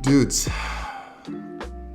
Dudes,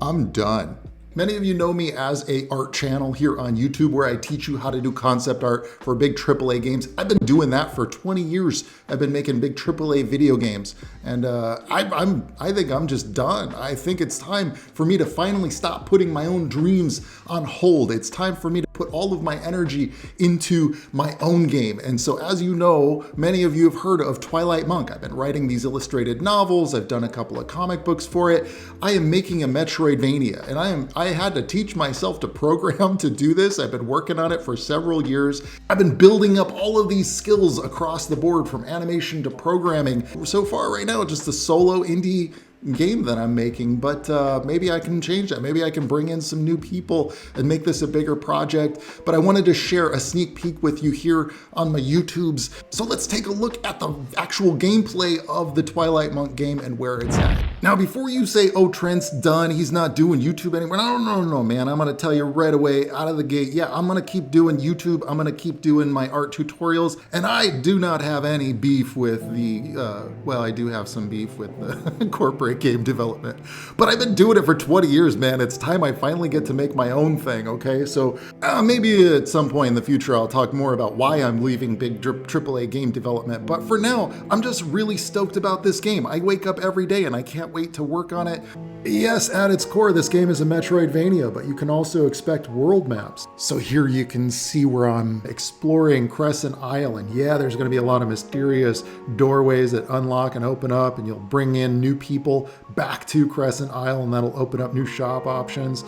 I'm done. Many of you know me as a art channel here on YouTube where I teach you how to do concept art for big AAA games. I've been doing that for 20 years. I've been making big AAA video games, and I think I'm just done. I think it's time for me to finally stop putting my own dreams on hold. It's time for me to put all of my energy into my own game. And so, as you know, many of you have heard of Twilight Monk. I've been writing these illustrated novels. I've done a couple of comic books for it. I am making a Metroidvania, and I had to teach myself to program to do this. I've been working on it for several years. I've been building up all of these skills across the board, from animation to programming. So far right now, just a solo indie game that I'm making, but maybe I can change that. Maybe I can bring in some new people and make this a bigger project. But I wanted to share a sneak peek with you here on my YouTubes. So let's take a look at the actual gameplay of the Twilight Monk game and where it's at. Now, before you say, oh, Trent's done, he's not doing YouTube anymore. No, man. I'm going to tell you right away out of the gate, yeah, I'm going to keep doing YouTube. I'm going to keep doing my art tutorials. And I do not have any beef with the, well, I do have some beef with the corporate game development. But I've been doing it for 20 years, man. It's time I finally get to make my own thing, okay? So maybe at some point in the future, I'll talk more about why I'm leaving big AAA game development. But for now, I'm just really stoked about this game. I wake up every day and I can't wait to work on it. Yes, at its core, this game is a Metroidvania, but you can also expect world maps. So here you can see where I'm exploring Crescent Island. Yeah, there's going to be a lot of mysterious doorways that unlock and open up, and you'll bring in new people back to Crescent Island. That'll open up new shop options.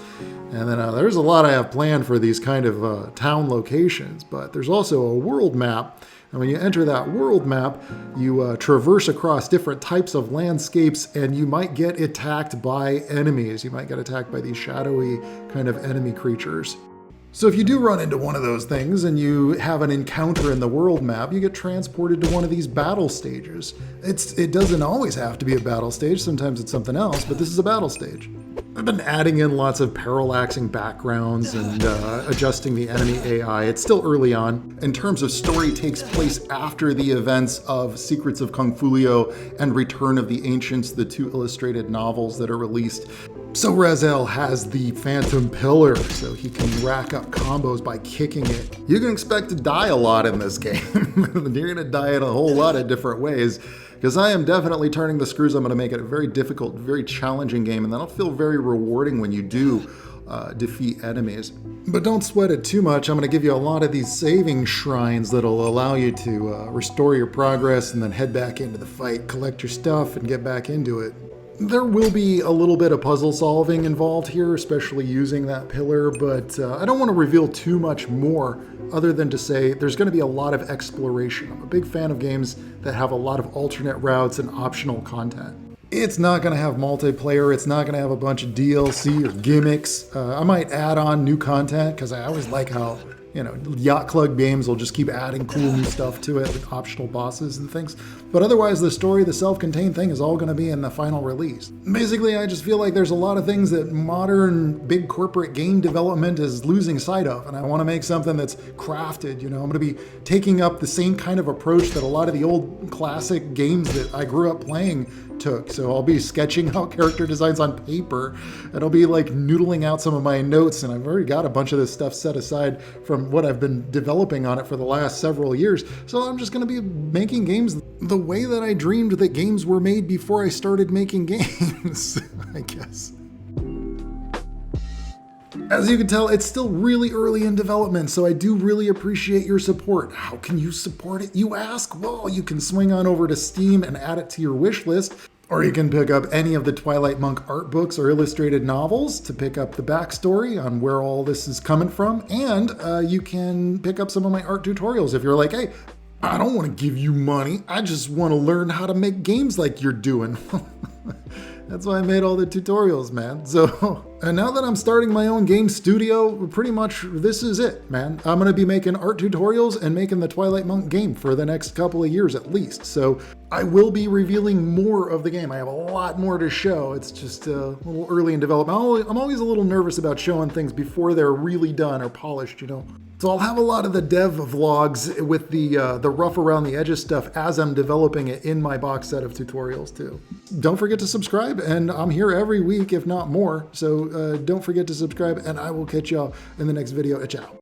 And then there's a lot I have planned for these kind of town locations, but there's also a world map. And when you enter that world map, you traverse across different types of landscapes, and you might get attacked by enemies. You might get attacked by these shadowy kind of enemy creatures. So if you do run into one of those things and you have an encounter in the world map, you get transported to one of these battle stages. It doesn't always have to be a battle stage. Sometimes it's something else, but this is a battle stage. I've been adding in lots of parallaxing backgrounds and adjusting the enemy AI. It's still early on. In terms of story, it takes place after the events of Secrets of Kung Fulio and Return of the Ancients, the two illustrated novels that are released. So Razel has the Phantom Pillar, so he can rack up combos by kicking it. You can expect to die a lot in this game. You're gonna die in a whole lot of different ways, because I am definitely turning the screws. I'm gonna make it a very difficult, very challenging game, and that'll feel very rewarding when you do defeat enemies. But don't sweat it too much. I'm gonna give you a lot of these saving shrines that'll allow you to restore your progress and then head back into the fight, collect your stuff, and get back into it. There will be a little bit of puzzle solving involved here, especially using that pillar, but I don't want to reveal too much more other than to say there's going to be a lot of exploration. I'm a big fan of games that have a lot of alternate routes and optional content. It's not going to have multiplayer. It's not going to have a bunch of DLC or gimmicks. I might add on new content because I always like how, Yacht Club games will just keep adding cool new stuff to it, with optional bosses and things. But otherwise, the story, the self-contained thing, is all going to be in the final release. Basically, I just feel like there's a lot of things that modern big corporate game development is losing sight of, and I want to make something that's crafted. I'm going to be taking up the same kind of approach that a lot of the old classic games that I grew up playing took. So I'll be sketching out character designs on paper, and I'll be like noodling out some of my notes, and I've already got a bunch of this stuff set aside from what I've been developing on it for the last several years. So I'm just going to be making games the way that I dreamed that games were made before I started making games, I guess. As you can tell, it's still really early in development, so I do really appreciate your support. How can you support it, you ask? Well, you can swing on over to Steam and add it to your wish list, or you can pick up any of the Twilight Monk art books or illustrated novels to pick up the backstory on where all this is coming from, and you can pick up some of my art tutorials if you're like, hey, I don't want to give you money, I just want to learn how to make games like you're doing. That's why I made all the tutorials, man. So And now that I'm starting my own game studio, pretty much this is it, man. I'm gonna be making art tutorials and making the Twilight Monk game for the next couple of years at least. So I will be revealing more of the game. I have a lot more to show. It's just a little early in development. I'm always a little nervous about showing things before they're really done or polished, you know. So I'll have a lot of the dev vlogs with the rough around the edges stuff as I'm developing it in my box set of tutorials too. Don't forget to subscribe, and I'm here every week, if not more. So don't forget to subscribe, and I will catch y'all in the next video. Ciao.